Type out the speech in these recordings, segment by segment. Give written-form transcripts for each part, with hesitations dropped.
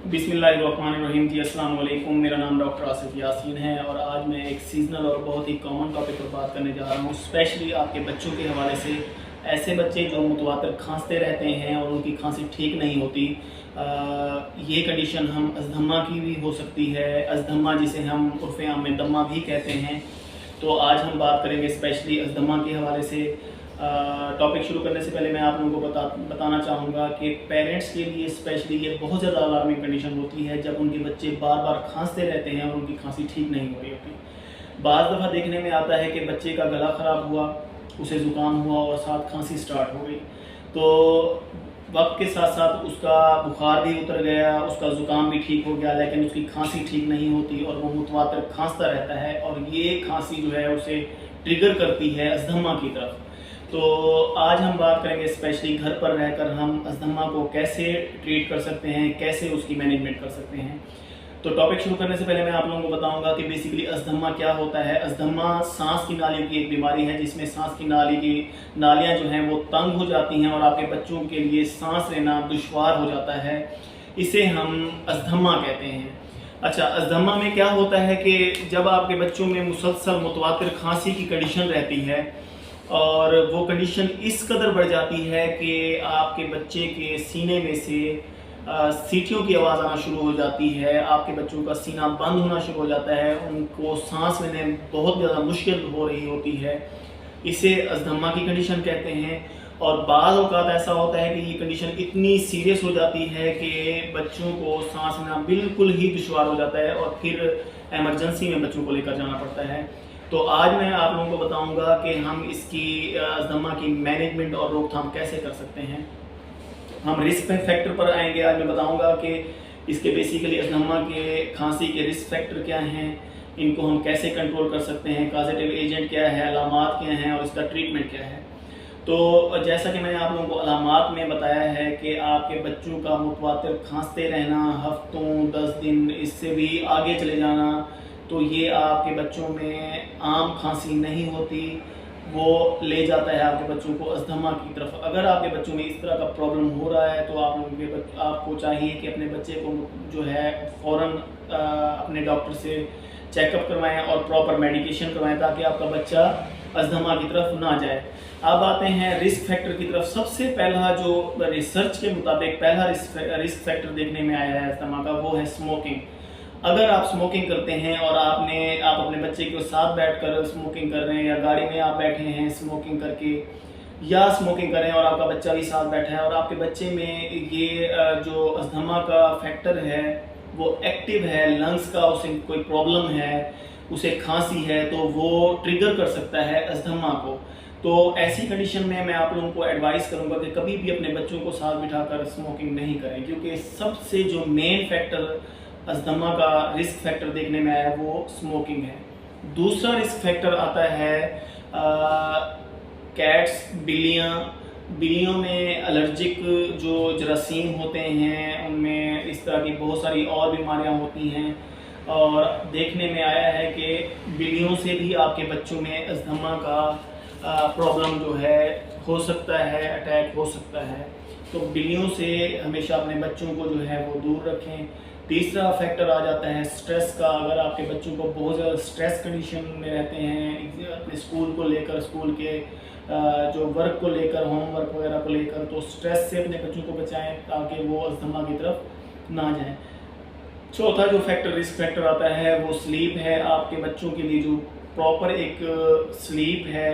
बिस्मिल्लाहिर्रहमानिर्रहीम जी, अस्सलाम वालेकुम। मेरा नाम डॉक्टर आसिफ यासीन है और आज मैं एक सीजनल और बहुत ही कॉमन टॉपिक पर बात करने जा रहा हूँ, स्पेशली आपके बच्चों के हवाले से। ऐसे बच्चे जो मुतवातर खांसते रहते हैं और उनकी खांसी ठीक नहीं होती, ये कंडीशन हम अज़दमा की भी हो सकती है, अज़दमा जिसे हम उर्फ़े आम में दमा भी कहते हैं। तो आज हम बात करेंगे स्पेशली अज़दमा के हवाले से। टॉपिक शुरू करने से पहले मैं आप लोगों को बताना चाहूँगा कि पेरेंट्स के लिए स्पेशली ये बहुत ज़्यादा अलार्मिंग कंडीशन होती है जब उनके बच्चे बार बार खांसते रहते हैं और उनकी खांसी ठीक नहीं हो रही होती। बाज़ दफ़ा देखने में आता है कि बच्चे का गला ख़राब हुआ, उसे ज़ुकाम हुआ और साथ खांसी स्टार्ट हो गई, तो वक्त के साथ साथ उसका बुखार भी उतर गया, उसका ज़ुकाम भी ठीक हो गया, लेकिन उसकी खांसी ठीक नहीं होती और वो मुतवातर खांसता रहता है और ये खांसी जो है उसे ट्रिगर करती है अज़दमा की तरफ। तो आज हम बात करेंगे स्पेशली घर पर रहकर हम अज़दमा को कैसे ट्रीट कर सकते हैं, कैसे उसकी मैनेजमेंट कर सकते हैं। तो टॉपिक शुरू करने से पहले मैं आप लोगों को बताऊंगा कि बेसिकली अज़दमा क्या होता है। अज़दमा सांस की नालियों की एक बीमारी है जिसमें सांस की नाली की नालियाँ जो हैं वो तंग हो जाती हैं और आपके बच्चों के लिए सांस लेना दुश्वार हो जाता है। इसे हम अज़दमा कहते हैं। अच्छा, अज़दमा में क्या होता है कि जब आपके बच्चों में मुसलसल मुतवातिर खांसी की कंडीशन रहती है और वो कंडीशन इस कदर बढ़ जाती है कि आपके बच्चे के सीने में से सीटियों की आवाज़ आना शुरू हो जाती है, आपके बच्चों का सीना बंद होना शुरू हो जाता है, उनको सांस लेने बहुत ज़्यादा मुश्किल हो रही होती है, इसे अज़दमा की कंडीशन कहते हैं। और बाज़ औक़ात ऐसा होता है कि ये कंडीशन इतनी सीरियस हो जाती है कि बच्चों को सांस लेना बिल्कुल ही दुश्वार हो जाता है और फिर एमरजेंसी में बच्चों को लेकर जाना पड़ता है। तो आज मैं आप लोगों को बताऊंगा कि हम इसकी अज़दमा की मैनेजमेंट और रोकथाम कैसे कर सकते हैं। हम रिस्क फैक्टर पर आएंगे। आज मैं बताऊंगा कि इसके बेसिकली अज़दमा के खांसी के रिस्क फैक्टर क्या हैं, इनको हम कैसे कंट्रोल कर सकते हैं, कॉजेटिव एजेंट क्या है, अलामात क्या हैं और इसका ट्रीटमेंट क्या है। तो जैसा कि मैंने आप लोगों को अलामात में बताया है कि आपके बच्चों का मुतवातिर खांसते रहना हफ्तों 10 दिन, इससे भी आगे चले जाना, तो ये आपके बच्चों में आम खांसी नहीं होती, वो ले जाता है आपके बच्चों को अज़दमा की तरफ। अगर आपके बच्चों में इस तरह का प्रॉब्लम हो रहा है तो आपको चाहिए कि अपने बच्चे को जो है फ़ौरन अपने डॉक्टर से चेकअप करवाएं और प्रॉपर मेडिकेशन करवाएं ताकि आपका बच्चा अज़दमा की तरफ ना जाए। अब आते हैं रिस्क फैक्टर की तरफ। सबसे पहला जो रिसर्च के मुताबिक पहला रिस्क फैक्टर देखने में आया है अज़दमा का, वो है स्मोकिंग। अगर आप स्मोकिंग करते हैं और आप अपने बच्चे के साथ बैठकर स्मोकिंग कर रहे हैं या गाड़ी में आप बैठे हैं स्मोकिंग करके या स्मोकिंग कर रहे हैं और आपका बच्चा भी साथ बैठा है और आपके बच्चे में ये जो अज़दमा का फैक्टर है वो एक्टिव है, लंग्स का उसे कोई प्रॉब्लम है, उसे खांसी है, तो वो ट्रिगर कर सकता है अज़दमा को। तो ऐसी कंडीशन में मैं आप लोगों को एडवाइस करूंगा कि कभी भी अपने बच्चों को साथ बिठाकर स्मोकिंग नहीं करें, क्योंकि सबसे जो मेन फैक्टर अज़दमा का रिस्क फैक्टर देखने में आया वो स्मोकिंग है। दूसरा रिस्क फैक्टर आता है कैट्स, बिल्लियों में एलर्जिक जो जरासीम होते हैं, उनमें इस तरह की बहुत सारी और बीमारियां होती हैं और देखने में आया है कि बिल्लियों से भी आपके बच्चों में अज़दमा का प्रॉब्लम जो है हो सकता है, अटैक हो सकता है। तो बिल्लियों से हमेशा अपने बच्चों को जो है वो दूर रखें। तीसरा फैक्टर आ जाता है स्ट्रेस का। अगर आपके बच्चों को बहुत ज़्यादा स्ट्रेस कंडीशन में रहते हैं अपने स्कूल को लेकर, स्कूल के जो वर्क को लेकर, होमवर्क वगैरह को लेकर, तो स्ट्रेस से अपने बच्चों को बचाएं ताकि वो अज़दमा की तरफ ना जाएं। चौथा जो फैक्टर रिस्क फैक्टर आता है वो स्लीप है। आपके बच्चों के लिए जो प्रॉपर एक स्लीप है,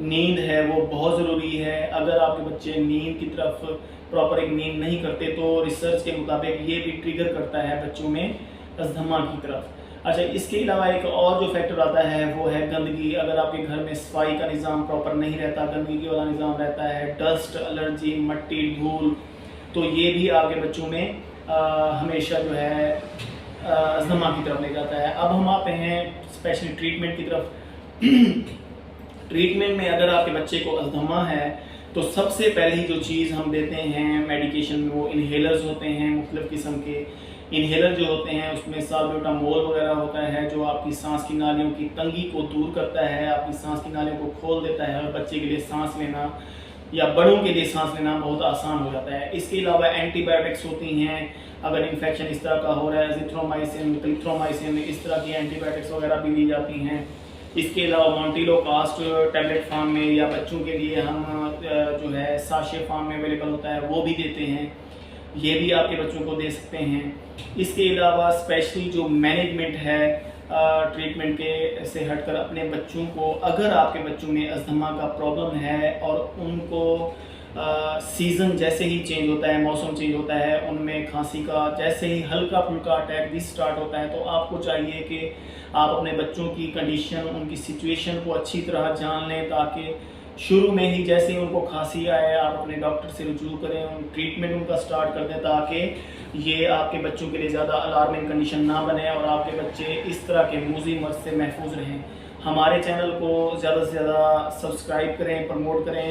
नींद है, वो बहुत ज़रूरी है। अगर आपके बच्चे नींद की तरफ प्रॉपर एक नींद नहीं करते तो रिसर्च के मुताबिक ये भी ट्रिगर करता है बच्चों में अज़दमा की तरफ। अच्छा, इसके अलावा एक और जो फैक्टर आता है वो है गंदगी। अगर आपके घर में सफाई का निज़ाम प्रॉपर नहीं रहता, गंदगी वाला निज़ाम रहता है, डस्ट एलर्जी, मट्टी, धूल, तो ये भी आपके बच्चों में हमेशा जो है अज़दमा की तरफ ले जाता है। अब हम आते हैं स्पेशली ट्रीटमेंट की तरफ। ट्रीटमेंट में अगर आपके बच्चे को अज़दमा है तो सबसे पहली जो चीज़ हम देते हैं मेडिकेशन में वो इन्हेलर्स होते हैं। मुख्तलिफ़ किस्म के इन्हेलर जो होते हैं उसमें साल्ब्यूटामोल वगैरह होता है जो आपकी सांस की नालियों की तंगी को दूर करता है, आपकी सांस की नालियों को खोल देता है और बच्चे के लिए सांस लेना या बड़ों के लिए सांस लेना बहुत आसान हो जाता है। इसके अलावा एंटीबायोटिक्स होती हैं, अगर इन्फेक्शन इस तरह का हो रहा है, जिथ्रोमाइसिन, क्लिथ्रोमाइसिन, इस तरह की एंटीबायोटिक्स वगैरह भी दी जाती हैं। इसके अलावा मॉन्टिलोकास्ट टैबलेट फॉर्म में या बच्चों के लिए हम जो है साशे फॉर्म में अवेलेबल होता है वो भी देते हैं, ये भी आपके बच्चों को दे सकते हैं। इसके अलावा स्पेशली जो मैनेजमेंट है ट्रीटमेंट के से हटकर अपने बच्चों को, अगर आपके बच्चों में अस्थमा का प्रॉब्लम है और उनको सीज़न जैसे ही चेंज होता है, मौसम चेंज होता है, उनमें खांसी का जैसे ही हल्का फुल्का अटैक भी स्टार्ट होता है, तो आपको चाहिए कि आप अपने बच्चों की कंडीशन, उनकी सिचुएशन को अच्छी तरह जान लें, ताकि शुरू में ही जैसे ही उनको खांसी आए आप अपने डॉक्टर से रुजू करें, ट्रीटमेंट उनका स्टार्ट कर दें, ताकि ये आपके बच्चों के लिए ज़्यादा अलार्मिंग कंडीशन ना बने और आपके बच्चे इस तरह के मूजी मर्ज से महफूज रहें। हमारे चैनल को ज़्यादा से ज़्यादा सब्सक्राइब करें, प्रमोट करें।